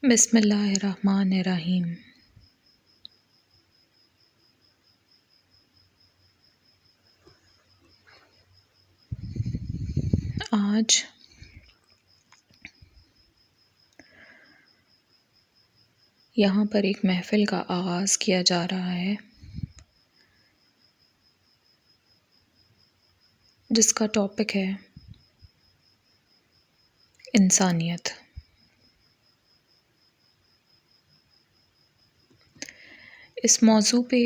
بسم اللہ الرحمن الرحیم۔ آج یہاں پر ایک محفل کا آغاز کیا جا رہا ہے جس کا ٹاپک ہے انسانیت۔ اس موضوع پہ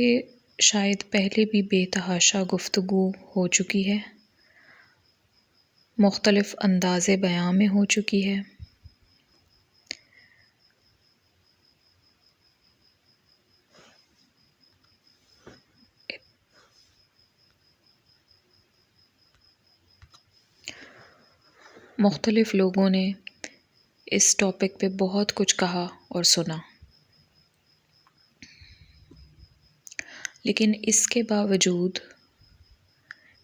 شاید پہلے بھی بے تحاشا گفتگو ہو چکی ہے، مختلف انداز بیان میں ہو چکی ہے۔ مختلف لوگوں نے اس ٹاپک پہ بہت کچھ کہا اور سنا، لیکن اس کے باوجود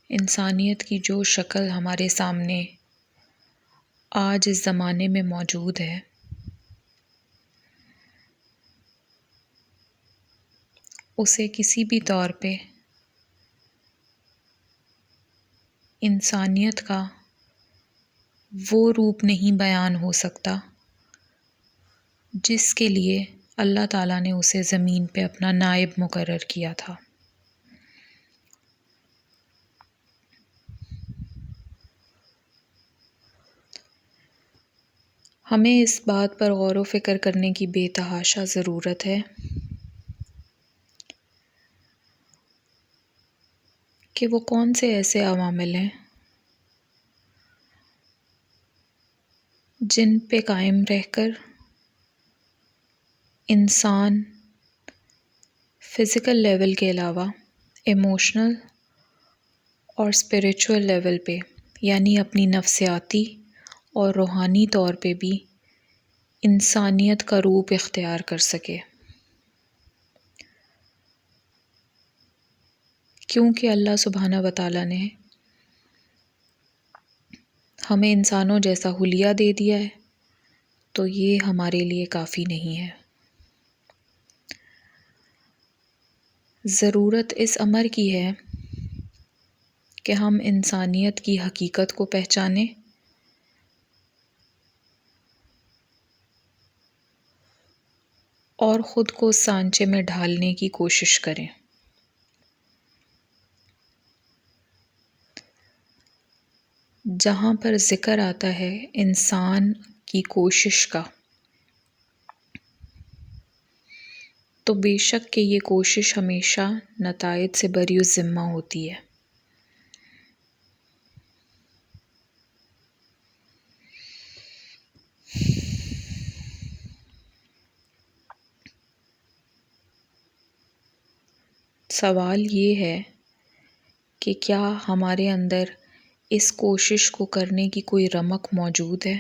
انسانیت کی جو شکل ہمارے سامنے آج اس زمانے میں موجود ہے، اسے کسی بھی طور پہ انسانیت کا وہ روپ نہیں بیان ہو سکتا جس کے لیے اللہ تعالیٰ نے اسے زمین پہ اپنا نائب مقرر کیا تھا۔ ہمیں اس بات پر غور و فکر کرنے کی بے تحاشا ضرورت ہے کہ وہ کون سے ایسے عوامل ہیں جن پہ قائم رہ کر انسان فزیکل لیول کے علاوہ ایموشنل اور اسپریچول لیول پہ، یعنی اپنی نفسیاتی اور روحانی طور پہ بھی انسانیت کا روپ اختیار کر سکے، کیونکہ اللہ سبحانہ و تعالیٰ نے ہمیں انسانوں جیسا حلیہ دے دیا ہے، تو یہ ہمارے لیے کافی نہیں ہے۔ ضرورت اس امر کی ہے کہ ہم انسانیت کی حقیقت کو پہچانیں اور خود کو سانچے میں ڈھالنے کی کوشش کریں۔ جہاں پر ذکر آتا ہے انسان کی کوشش کا، تو بے شک کہ یہ کوشش ہمیشہ نتائج سے بری الذمہ ہوتی ہے۔ سوال یہ ہے کہ کیا ہمارے اندر اس کوشش کو کرنے کی کوئی رمق موجود ہے؟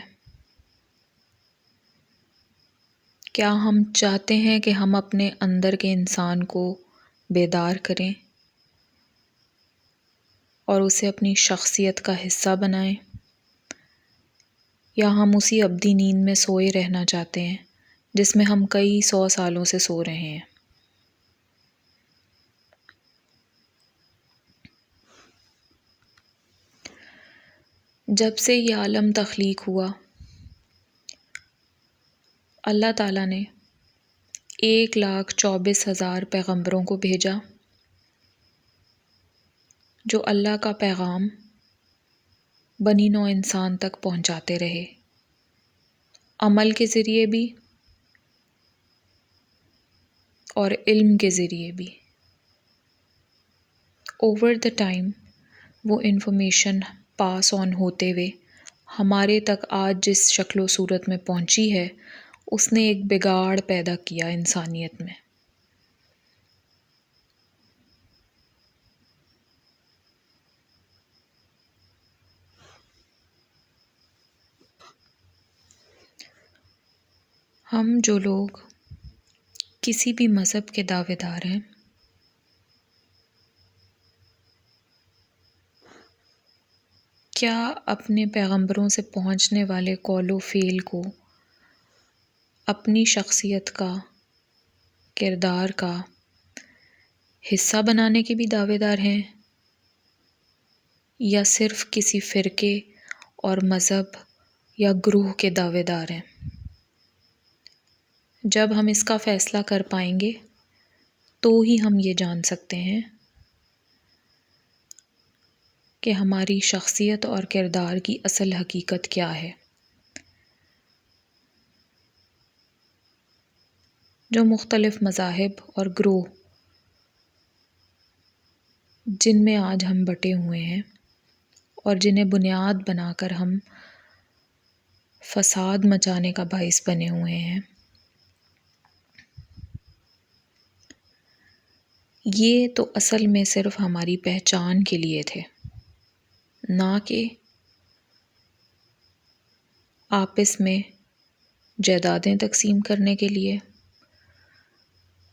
کیا ہم چاہتے ہیں کہ ہم اپنے اندر کے انسان کو بیدار کریں اور اسے اپنی شخصیت کا حصہ بنائیں، یا ہم اسی ابدی نیند میں سوئے رہنا چاہتے ہیں جس میں ہم کئی 100 سالوں سے سو رہے ہیں؟ جب سے یہ عالم تخلیق ہوا، اللہ تعالیٰ نے 1,24,000 پیغمبروں کو بھیجا جو اللہ کا پیغام بنی نوع انسان تک پہنچاتے رہے، عمل کے ذریعے بھی اور علم کے ذریعے بھی۔ اوور دا ٹائم وہ انفارمیشن پاس آن ہوتے ہوئے ہمارے تک آج جس شکل و صورت میں پہنچی ہے، اس نے ایک بگاڑ پیدا کیا انسانیت میں۔ ہم جو لوگ کسی بھی مذہب کے دعوے دار ہیں، کیا اپنے پیغمبروں سے پہنچنے والے قول و فعل کو اپنی شخصیت کا، کردار کا حصہ بنانے کے بھی دعوے دار ہیں، یا صرف کسی فرقے اور مذہب یا گروہ کے دعوے دار ہیں؟ جب ہم اس کا فیصلہ کر پائیں گے تو ہی ہم یہ جان سکتے ہیں کہ ہماری شخصیت اور کردار کی اصل حقیقت کیا ہے۔ جو مختلف مذاہب اور گروہ جن میں آج ہم بٹے ہوئے ہیں اور جنہیں بنیاد بنا کر ہم فساد مچانے کا باعث بنے ہوئے ہیں، یہ تو اصل میں صرف ہماری پہچان کے لیے تھے، نہ کہ آپس میں جائیدادیں تقسیم کرنے کے لیے،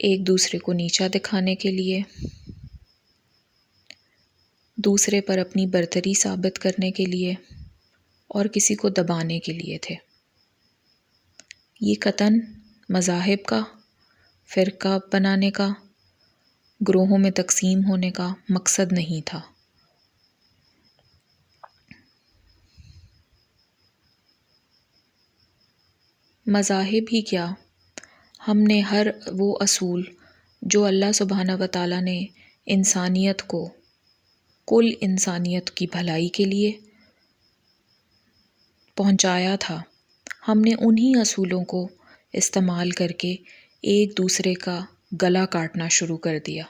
ایک دوسرے کو نیچا دکھانے کے لیے، دوسرے پر اپنی برتری ثابت کرنے کے لیے اور کسی کو دبانے کے لیے تھے۔ یہ قطعاً مذاہب کا، فرقہ بنانے کا، گروہوں میں تقسیم ہونے کا مقصد نہیں تھا۔ مذاہب ہی کیا، ہم نے ہر وہ اصول جو اللہ سبحانہ و تعالیٰ نے انسانیت کو، کل انسانیت کی بھلائی کے لیے پہنچایا تھا، ہم نے انہی اصولوں کو استعمال کر کے ایک دوسرے کا گلا کاٹنا شروع کر دیا۔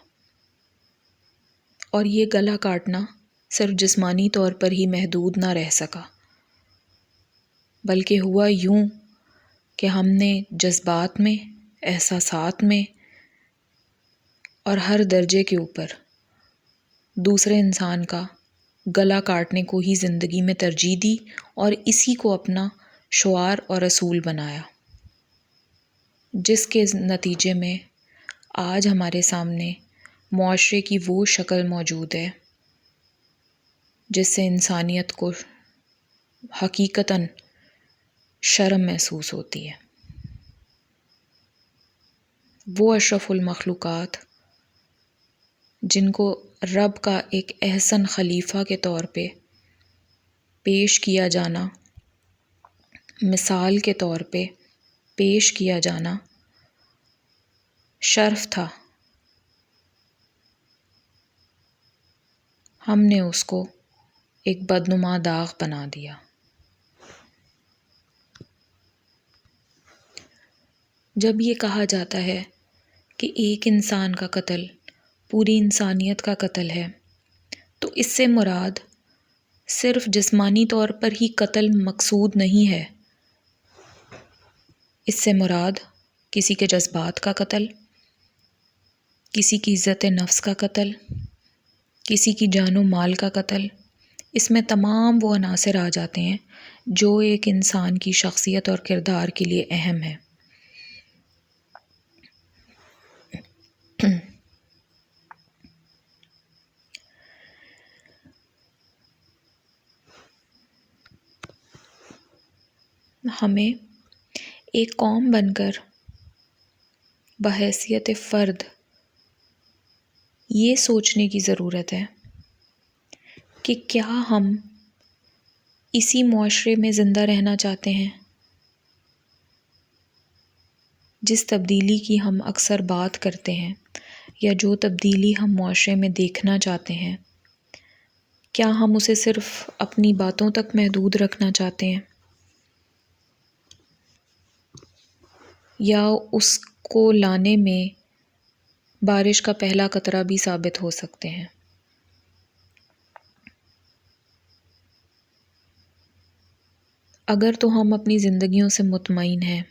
اور یہ گلا کاٹنا صرف جسمانی طور پر ہی محدود نہ رہ سکا، بلکہ ہوا یوں کہ ہم نے جذبات میں، احساسات میں اور ہر درجے کے اوپر دوسرے انسان کا گلا کاٹنے کو ہی زندگی میں ترجیح دی اور اسی کو اپنا شعار اور اصول بنایا، جس کے نتیجے میں آج ہمارے سامنے معاشرے کی وہ شکل موجود ہے جس سے انسانیت کو حقیقتاً شرم محسوس ہوتی ہے۔ وہ اشرف المخلوقات جن کو رب کا ایک احسن خلیفہ کے طور پہ پیش کیا جانا، مثال کے طور پہ پیش کیا جانا شرف تھا، ہم نے اس کو ایک بدنما داغ بنا دیا۔ جب یہ کہا جاتا ہے کہ ایک انسان کا قتل پوری انسانیت کا قتل ہے، تو اس سے مراد صرف جسمانی طور پر ہی قتل مقصود نہیں ہے، اس سے مراد کسی کے جذبات کا قتل، کسی کی عزت نفس کا قتل، کسی کی جان و مال کا قتل، اس میں تمام وہ عناصر آ جاتے ہیں جو ایک انسان کی شخصیت اور کردار کے لیے اہم ہے۔ ہمیں ایک قوم بن کر بحیثیت فرد یہ سوچنے کی ضرورت ہے کہ کیا ہم اسی معاشرے میں زندہ رہنا چاہتے ہیں جس تبدیلی کی ہم اکثر بات کرتے ہیں، یا جو تبدیلی ہم معاشرے میں دیکھنا چاہتے ہیں، کیا ہم اسے صرف اپنی باتوں تک محدود رکھنا چاہتے ہیں، یا اس کو لانے میں بارش کا پہلا قطرہ بھی ثابت ہو سکتے ہیں؟ اگر تو ہم اپنی زندگیوں سے مطمئن ہیں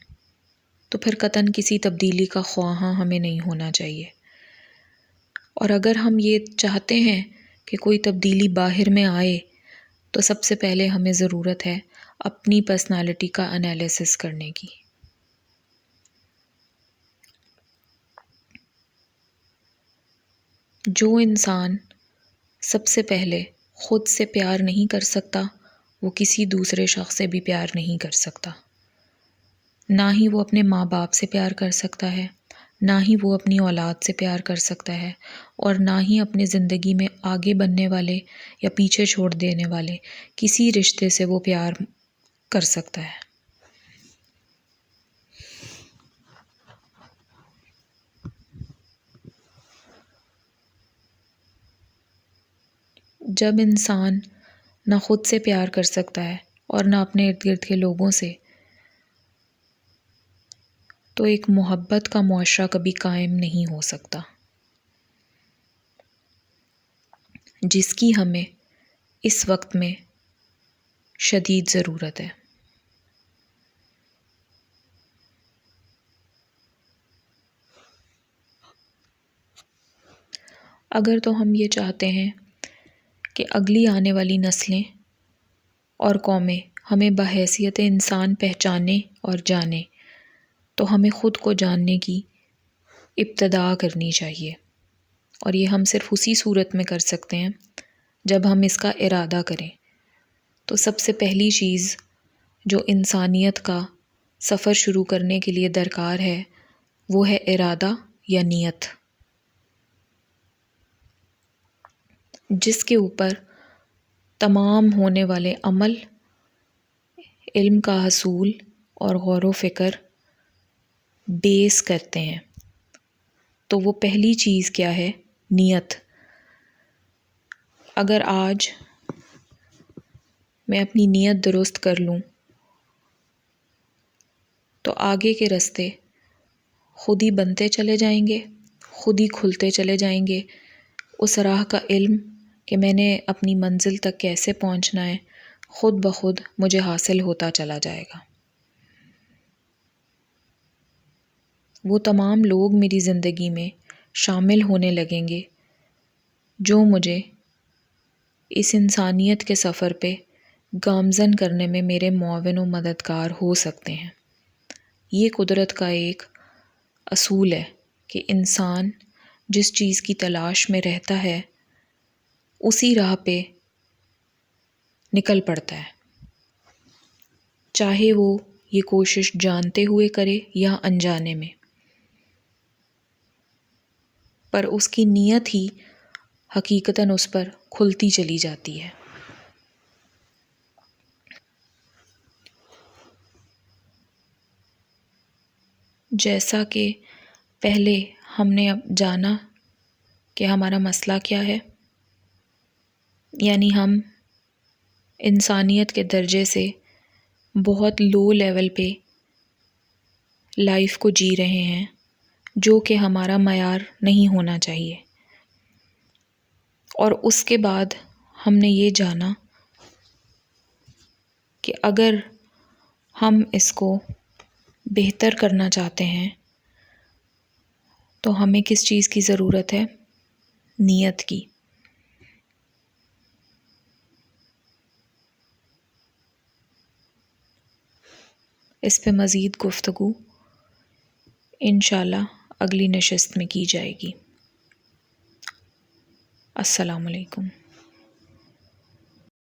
تو پھر قطعاً کسی تبدیلی کا خواہاں ہمیں نہیں ہونا چاہیے، اور اگر ہم یہ چاہتے ہیں کہ کوئی تبدیلی باہر میں آئے تو سب سے پہلے ہمیں ضرورت ہے اپنی پرسنالٹی کا انالیسس کرنے کی۔ جو انسان سب سے پہلے خود سے پیار نہیں کر سکتا، وہ کسی دوسرے شخص سے بھی پیار نہیں کر سکتا۔ نہ ہی وہ اپنے ماں باپ سے پیار کر سکتا ہے، نہ ہی وہ اپنی اولاد سے پیار کر سکتا ہے، اور نہ ہی اپنے زندگی میں آگے بڑھنے والے یا پیچھے چھوڑ دینے والے کسی رشتے سے وہ پیار کر سکتا ہے۔ جب انسان نہ خود سے پیار کر سکتا ہے اور نہ اپنے ارد گرد کے لوگوں سے، تو ایک محبت کا معاشرہ کبھی قائم نہیں ہو سکتا، جس کی ہمیں اس وقت میں شدید ضرورت ہے۔ اگر تو ہم یہ چاہتے ہیں کہ اگلی آنے والی نسلیں اور قومیں ہمیں بحیثیت انسان پہچانیں اور جانیں، تو ہمیں خود کو جاننے کی ابتدا کرنی چاہیے، اور یہ ہم صرف اسی صورت میں کر سکتے ہیں جب ہم اس کا ارادہ کریں۔ تو سب سے پہلی چیز جو انسانیت کا سفر شروع کرنے کے لیے درکار ہے، وہ ہے ارادہ یا نیت، جس کے اوپر تمام ہونے والے عمل، علم کا حصول اور غور و فکر بیس کرتے ہیں۔ تو وہ پہلی چیز کیا ہے؟ نیت۔ اگر آج میں اپنی نیت درست کر لوں تو آگے کے راستے خود ہی بنتے چلے جائیں گے، خود ہی کھلتے چلے جائیں گے۔ اس راہ کا علم کہ میں نے اپنی منزل تک کیسے پہنچنا ہے، خود بخود مجھے حاصل ہوتا چلا جائے گا۔ وہ تمام لوگ میری زندگی میں شامل ہونے لگیں گے جو مجھے اس انسانیت کے سفر پہ گامزن کرنے میں میرے معاون و مددگار ہو سکتے ہیں۔ یہ قدرت کا ایک اصول ہے کہ انسان جس چیز کی تلاش میں رہتا ہے اسی راہ پہ نکل پڑتا ہے، چاہے وہ یہ کوشش جانتے ہوئے کرے یا انجانے میں، پر اس کی نیت ہی حقیقتاً اس پر کھلتی چلی جاتی ہے۔ جیسا کہ پہلے ہم نے اب جانا کہ ہمارا مسئلہ کیا ہے، یعنی ہم انسانیت کے درجے سے بہت لو لیول پہ لائف کو جی رہے ہیں، جو کہ ہمارا معیار نہیں ہونا چاہیے۔ اور اس کے بعد ہم نے یہ جانا کہ اگر ہم اس کو بہتر کرنا چاہتے ہیں تو ہمیں کس چیز کی ضرورت ہے؟ نیت کی۔ اس پہ مزید گفتگو انشاءاللہ اگلی نشست میں کی جائے گی۔ السلام علیکم۔